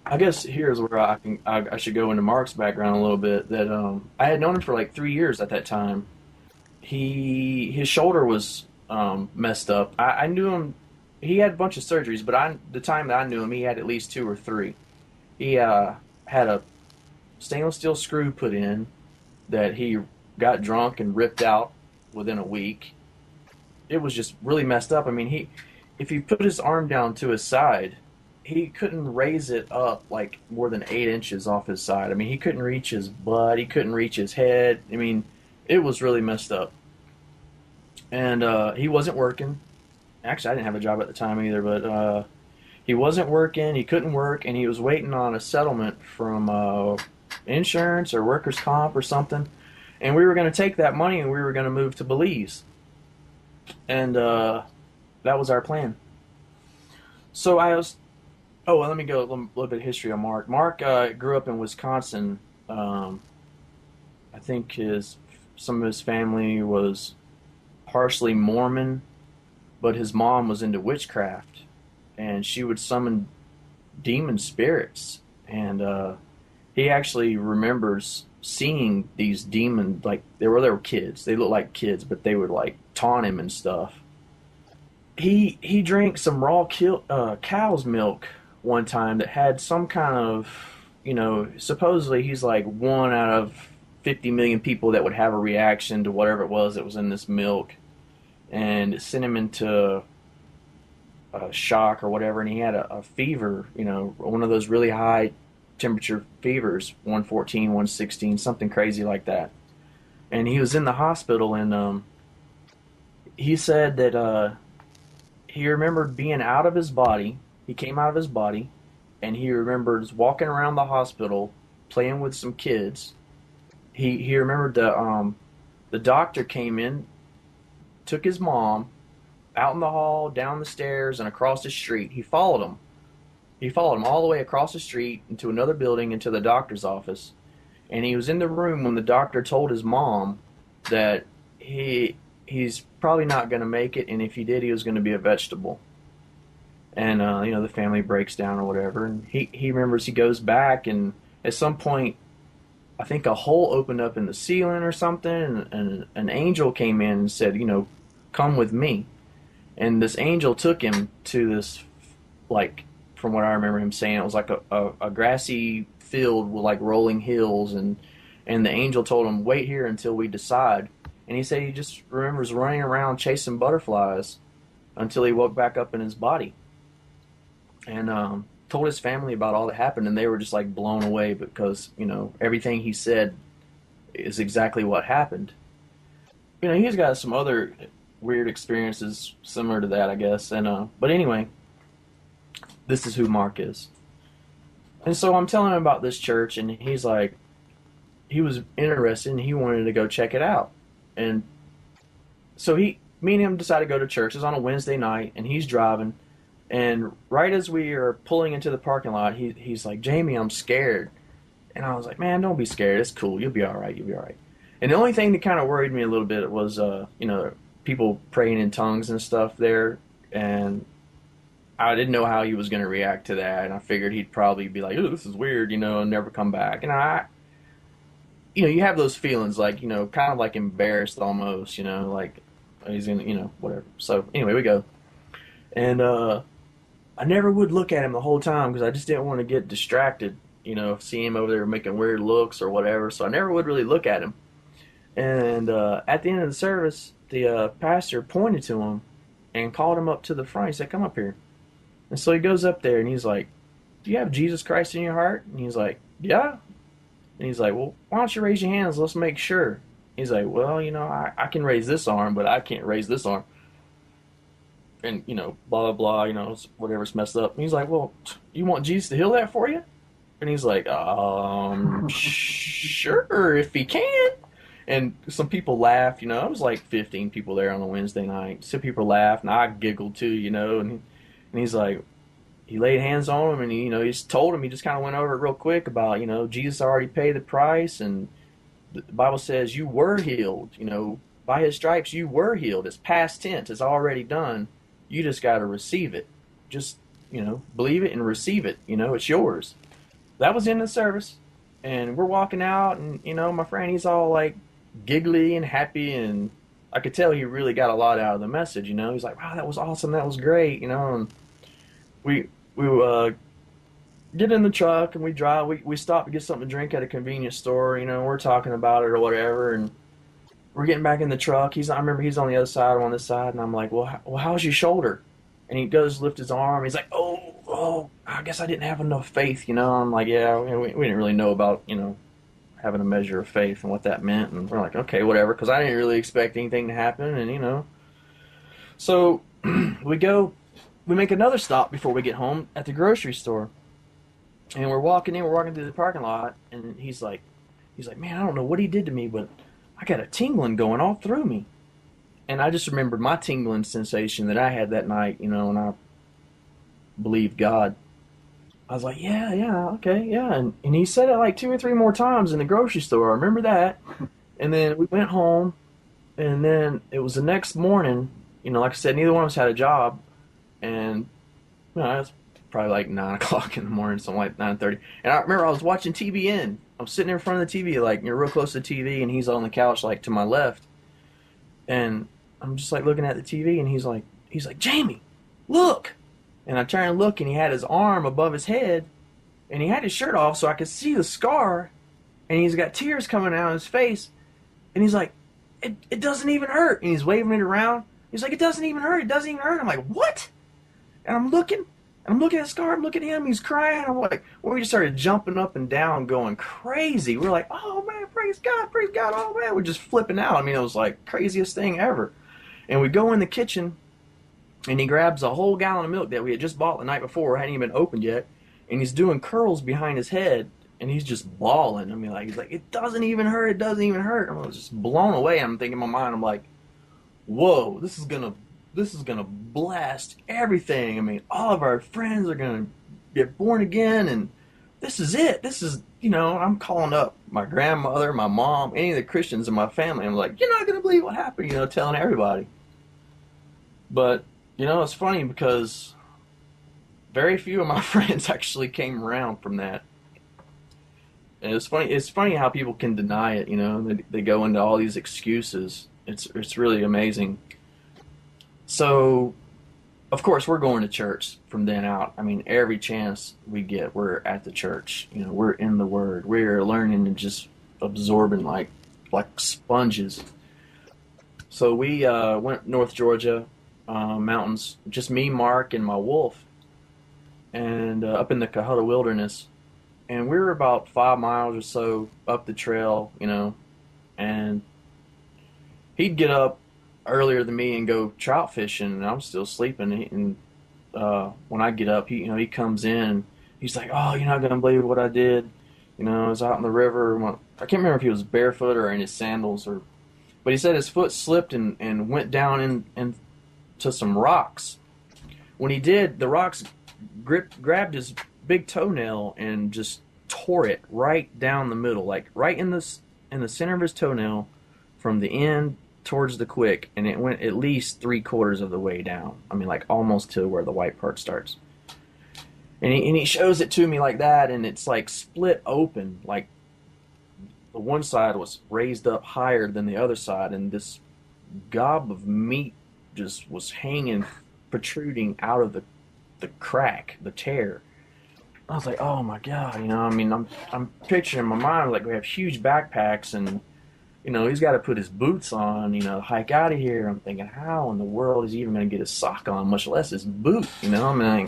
I guess here's where I should go into Mark's background a little bit. That I had known him for like 3 years at that time. His shoulder was messed up. I knew him. He had a bunch of surgeries, but the time that I knew him, he had at least two or three. He had a stainless steel screw put in that he got drunk and ripped out within a week. It was just really messed up. I mean, if he put his arm down to his side, he couldn't raise it up like more than 8 inches off his side. I mean, he couldn't reach his butt. He couldn't reach his head. I mean, it was really messed up. And he wasn't working. Actually, I didn't have a job at the time either, but he wasn't working. He couldn't work, and he was waiting on a settlement from insurance or workers' comp or something. And we were going to take that money and we were going to move to Belize. And that was our plan. So I was. Oh, well, let me go a little bit of history on Mark. Mark grew up in Wisconsin. I think his some of his family was partially Mormon, but his mom was into witchcraft, and she would summon demon spirits. And he actually remembers seeing these demons, like they were kids. They looked like kids, but they would like taunt him and stuff. He drank some cow's milk one time that had some kind of, supposedly he's like one out of 50 million people that would have a reaction to whatever it was that was in this milk, and it sent him into shock or whatever, and he had a fever, one of those really high temperature fevers, 114, 116, something crazy like that. And he was in the hospital, and he said that he remembered being out of his body. He came out of his body, and he remembers walking around the hospital playing with some kids. He remembered the doctor came in, took his mom out in the hall, down the stairs, and across the street. He followed him. He followed him all the way across the street into another building, into the doctor's office. And he was in the room when the doctor told his mom that he's probably not going to make it, and if he did, he was going to be a vegetable. And the family breaks down or whatever. And he remembers he goes back, and at some point, I think a hole opened up in the ceiling or something, and an angel came in and said, come with me. And this angel took him to this, like, from what I remember him saying, it was like a grassy field with like rolling hills, and the angel told him, wait here until we decide. And he said he just remembers running around chasing butterflies until he woke back up in his body. And told his family about all that happened, and they were just like blown away because everything he said is exactly what happened. He's got some other weird experiences similar to that, I guess. And but anyway, this is who Mark is. And so I'm telling him about this church, and he's like, he was interested, and he wanted to go check it out. And so me and him decided to go to church. It's on a Wednesday night, and he's driving. And right as we are pulling into the parking lot, he's like, Jamie, I'm scared. And I was like, man, don't be scared. It's cool. You'll be all right. You'll be all right. And the only thing that kind of worried me a little bit was, people praying in tongues and stuff there. And I didn't know how he was going to react to that. And I figured he'd probably be like, oh, this is weird, and never come back. And you have those feelings like, kind of like embarrassed almost, like he's going to, whatever. So anyway, we go. And I never would look at him the whole time because I just didn't want to get distracted, seeing him over there making weird looks or whatever. So I never would really look at him. And at the end of the service, the pastor pointed to him and called him up to the front. He said, come up here. And so he goes up there and he's like, do you have Jesus Christ in your heart? And he's like, yeah. And he's like, well, why don't you raise your hands? Let's make sure. He's like, well, I can raise this arm, but I can't raise this arm. And, blah, blah, blah, whatever's messed up. And he's like, well, you want Jesus to heal that for you? And he's like, sure, if he can. And some people laughed, it was like 15 people there on a Wednesday night. Some people laughed, and I giggled too, and he's like, he laid hands on him, and he just told him, he just kind of went over it real quick about, Jesus already paid the price, and the Bible says you were healed, by his stripes you were healed. It's past tense, it's already done. You just got to receive it. Just, believe it and receive it. It's yours. that was in the service, and we're walking out, and my friend, he's all like giggly and happy, and I could tell he really got a lot out of the message. He's like, "Wow, that was awesome, that was great," and we get in the truck and we drive. We stop to get something to drink at a convenience store. We're talking about it or whatever, and we're getting back in the truck. I remember he's on the other side, I'm on this side, and I'm like, well, how's your shoulder? And he goes to lift his arm. He's like, oh, I guess I didn't have enough faith. I'm like, yeah, we didn't really know about having a measure of faith and what that meant, and we're like, okay, whatever, because I didn't really expect anything to happen, and so we go, we make another stop before we get home at the grocery store, and we're walking through the parking lot, and he's like, man, I don't know what he did to me, but I got a tingling going all through me. And I just remembered my tingling sensation that I had that night, and I believed God. I was like, yeah, okay, yeah. And he said it like two or three more times in the grocery store. I remember that. And then we went home, and then it was the next morning. Like I said, neither one of us had a job. And it was probably like 9 o'clock in the morning, something like 9:30. And I remember I was watching TBN. I'm sitting in front of the TV, like you're real close to the TV, and he's on the couch, like to my left. And I'm just like looking at the TV, and he's like, Jamie, look. And I turn and look, and he had his arm above his head, and he had his shirt off, so I could see the scar, and he's got tears coming out of his face, and he's like, it doesn't even hurt, and he's waving it around. He's like, it doesn't even hurt. It doesn't even hurt. I'm like, what? And I'm looking at the scar. I'm looking at him. He's crying. I'm like, well, we just started jumping up and down, going crazy. We're like, oh man, praise God, praise God. Oh man, we're just flipping out. I mean, it was like craziest thing ever. And we go in the kitchen, and he grabs a whole gallon of milk that we had just bought the night before, hadn't even been opened yet, and he's doing curls behind his head, and he's just bawling. I mean, like he's like, it doesn't even hurt. It doesn't even hurt. I was just blown away. I'm thinking in my mind, I'm like, whoa, this is gonna blast everything. I mean, all of our friends are gonna get born again, and this is it. This is, I'm calling up my grandmother, my mom, any of the Christians in my family. I'm like, you're not gonna believe what happened. Telling everybody. But it's funny because very few of my friends actually came around from that. And it's funny. It's funny how people can deny it. They go into all these excuses. It's really amazing. So, of course, we're going to church from then out. I mean, every chance we get, we're at the church. We're in the Word. We're learning and just absorbing like sponges. So we went North Georgia mountains, just me, Mark, and my wolf, and up in the Cohutta Wilderness. And we were about 5 miles or so up the trail, and he'd get up earlier than me and go trout fishing, and I'm still sleeping. And when I get up, he comes in. He's like, "Oh, you're not gonna believe what I did." I was out in the river. I can't remember if he was barefoot or in his sandals, but he said his foot slipped and went down into some rocks. When he did, the rocks grabbed his big toenail and just tore it right down the middle, like right in the center of his toenail, from the end towards the quick, and it went at least 3/4 of the way down. I mean, like almost to where the white part starts. And he shows it to me like that, and it's like split open, like the one side was raised up higher than the other side, and this gob of meat just was hanging, protruding out of the crack, the tear. I was like, oh my God, I mean, I'm picturing in my mind like we have huge backpacks, and he's got to put his boots on, hike out of here. I'm thinking, how in the world is he even going to get his sock on, much less his boot? I mean,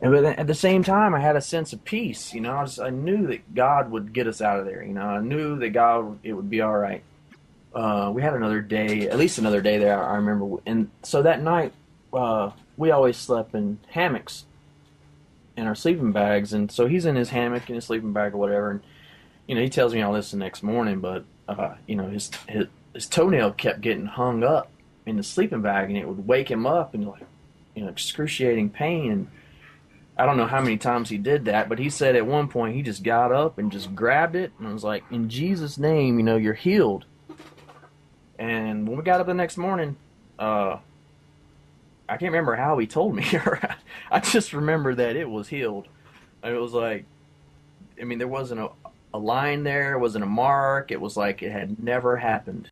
but at the same time, I had a sense of peace. I knew that God would get us out of there. I knew that it would be all right. We had another day, at least another day there, I remember. And so that night, we always slept in hammocks in our sleeping bags. And so he's in his hammock, in his sleeping bag or whatever. And, he tells me all this the next morning, but, his toenail kept getting hung up in the sleeping bag, and it would wake him up and like, excruciating pain. And I don't know how many times he did that, but he said at one point he just got up and just grabbed it and was like, in Jesus' name, you're healed. And when we got up the next morning, I can't remember how he told me. I just remember that it was healed. It was like I mean, there wasn't a line there, it wasn't a mark. It was like it had never happened.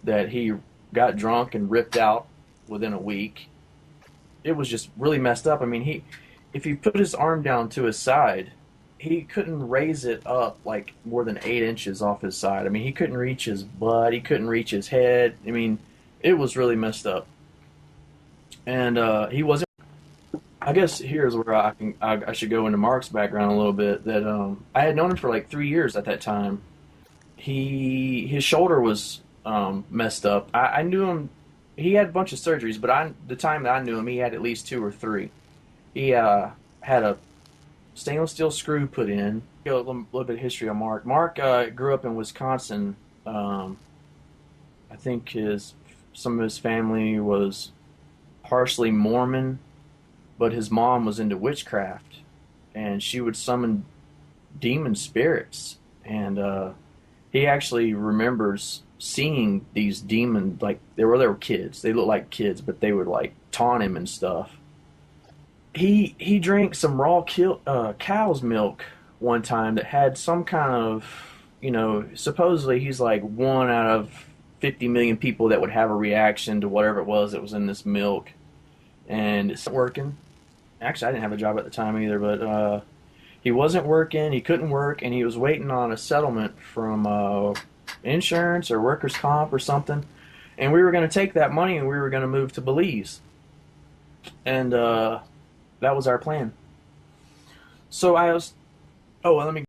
That he got drunk and ripped out within a week. It was just really messed up. I mean, if he put his arm down to his side, he couldn't raise it up like more than 8 inches off his side. I mean, he couldn't reach his butt. He couldn't reach his head. I mean, it was really messed up. And he wasn't. I guess here's where I should go into Mark's background a little bit. That I had known him for like 3 years at that time. His shoulder was messed up. I knew him. He had a bunch of surgeries, but the time that I knew him, he had at least two or three. He had a stainless steel screw put in. A little bit of history on Mark. Mark grew up in Wisconsin. I think his some of his family was partially Mormon, but his mom was into witchcraft, and she would summon demon spirits. And he actually remembers seeing these demons, like they were kids. They looked like kids, but they would like taunt him and stuff. He drank some cow's milk one time that had some kind of, supposedly he's like one out of 50 million people that would have a reaction to whatever it was that was in this milk, and it's not working. Actually, I didn't have a job at the time either, but he wasn't working. He couldn't work, and he was waiting on a settlement from insurance or workers' comp or something. And we were going to take that money and we were going to move to Belize, and that was our plan. So I was. Oh, well, let me